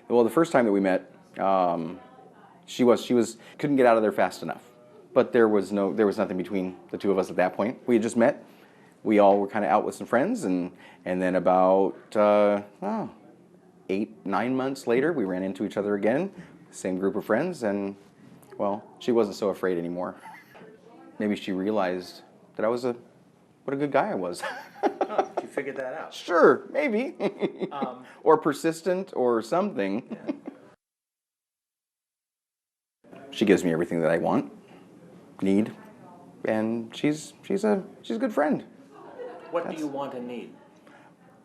Well, the first time that we met, she couldn't get out of there fast enough. But there was nothing between the two of us at that point. We had just met. We all were kind of out with some friends, and then about 8-9 months later, we ran into each other again, same group of friends, and well, she wasn't so afraid anymore. Maybe she realized that what a good guy I was. Oh, you figured that out? Sure, maybe. Or persistent or something. Yeah. She gives me everything that I want, need, and she's a good friend. What do you want and need?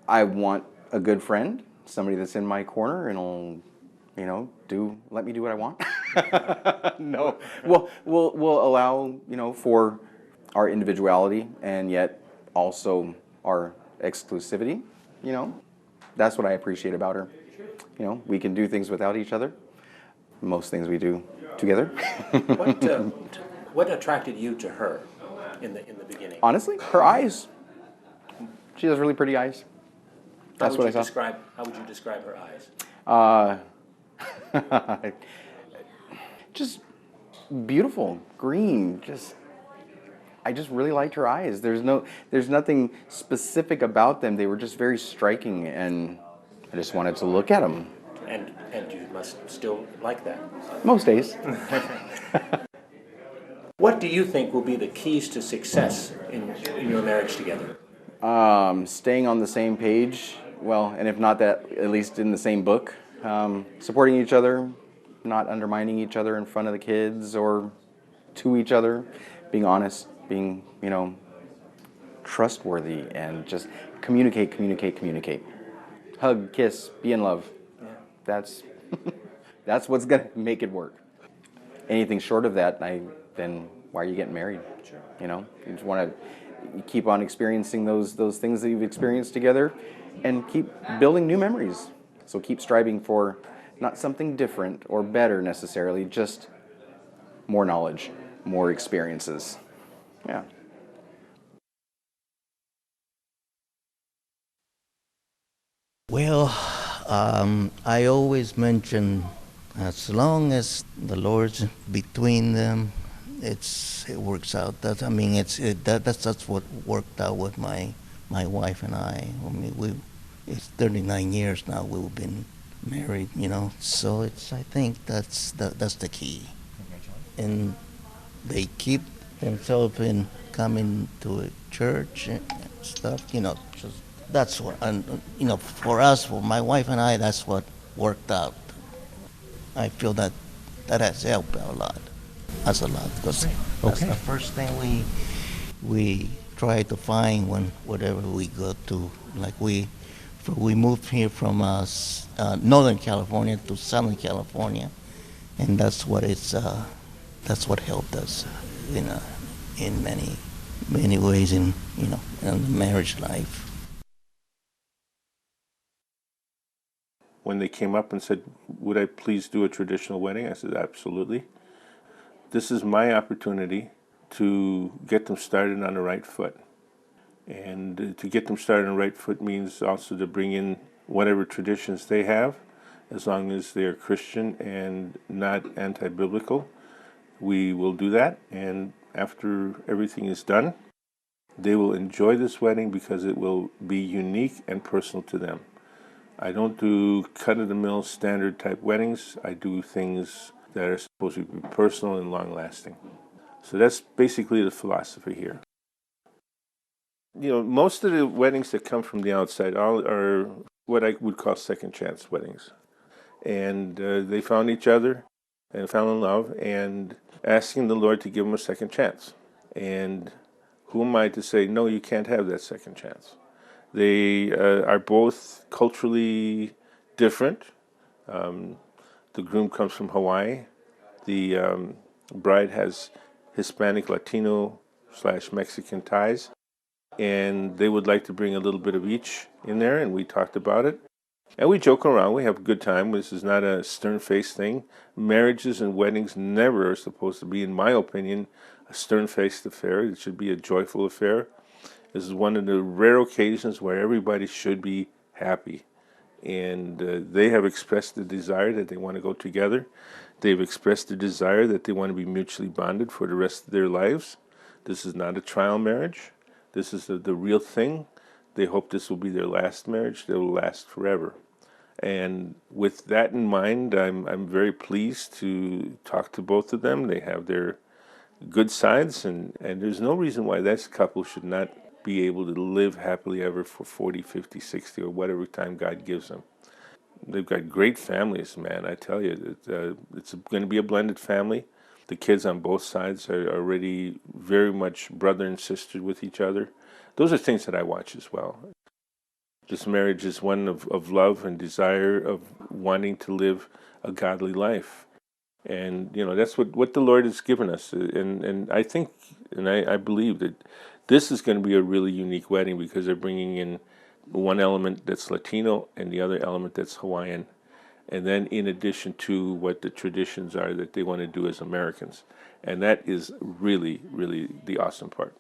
I want a good friend, somebody that's in my corner and will, let me do what I want. No, we'll allow, for our individuality and yet also our exclusivity. That's what I appreciate about her. We can do things without each other. Most things we do together. What attracted you to her in the beginning? Honestly, her eyes. She has really pretty eyes. That's what I saw. How would you describe her eyes? Just beautiful, green. I just really liked her eyes. There's nothing specific about them. They were just very striking, and I just wanted to look at them. And you must still like that. Most days. What do you think will be the keys to success in your marriage together? Staying on the same page. Well, and if not that, at least in the same book. Supporting each other, not undermining each other in front of the kids or to each other. Being honest, being, trustworthy, and just communicate. Hug, kiss, be in love. Yeah. That's what's gonna make it work. Anything short of that, then why are you getting married? Sure. You just want to keep on experiencing those things that you've experienced together, and keep building new memories. So keep striving for not something different or better necessarily, just more knowledge, more experiences. Yeah. Well, I always mention, as long as the Lord's between them, it works out. That's what worked out with my wife and I. I mean, it's 39 years now we've been married, So I think that's the key. And they keep themselves in coming to a church and stuff, Just that's what, and for us, for my wife and I, that's what worked out. I feel that has helped a lot, because that's the first thing we try to find whatever we go to. Like we moved here from Northern California to Southern California, and that's what helped us in many ways in the marriage life. When they came up and said, would I please do a traditional wedding? I said, absolutely. This is my opportunity to get them started on the right foot. And to get them started on the right foot means also to bring in whatever traditions they have, as long as they're Christian and not anti-biblical. We will do that, and after everything is done, they will enjoy this wedding because it will be unique and personal to them. I don't do cut-of-the-mill standard type weddings. I do things that are supposed to be personal and long-lasting. So that's basically the philosophy here. Most of the weddings that come from the outside are what I would call second chance weddings. And they found each other and fell in love and asking the Lord to give them a second chance. And who am I to say, no, you can't have that second chance? They are both culturally different. The groom comes from Hawaii. The bride has Hispanic, Latino / Mexican ties. And they would like to bring a little bit of each in there, and we talked about it. And we joke around. We have a good time. This is not a stern-faced thing. Marriages and weddings never are supposed to be, in my opinion, a stern-faced affair. It should be a joyful affair. This is one of the rare occasions where everybody should be happy. and they have expressed the desire that they want to go together. They've expressed the desire that they want to be mutually bonded for the rest of their lives. This is not a trial marriage. This is the real thing. They hope this will be their last marriage that will last forever. And with that in mind, I'm very pleased to talk to both of them. They have their good sides, and there's no reason why this couple should not be able to live happily ever for 40, 50, 60, or whatever time God gives them. They've got great families, man. I tell you, it's going to be a blended family. The kids on both sides are already very much brother and sister with each other. Those are things that I watch as well. This marriage is one of love and desire, of wanting to live a godly life. And, that's what the Lord has given us. And I think, and I believe that this is going to be a really unique wedding, because they're bringing in one element that's Latino and the other element that's Hawaiian. And then in addition to what the traditions are that they want to do as Americans. And that is really, really the awesome part.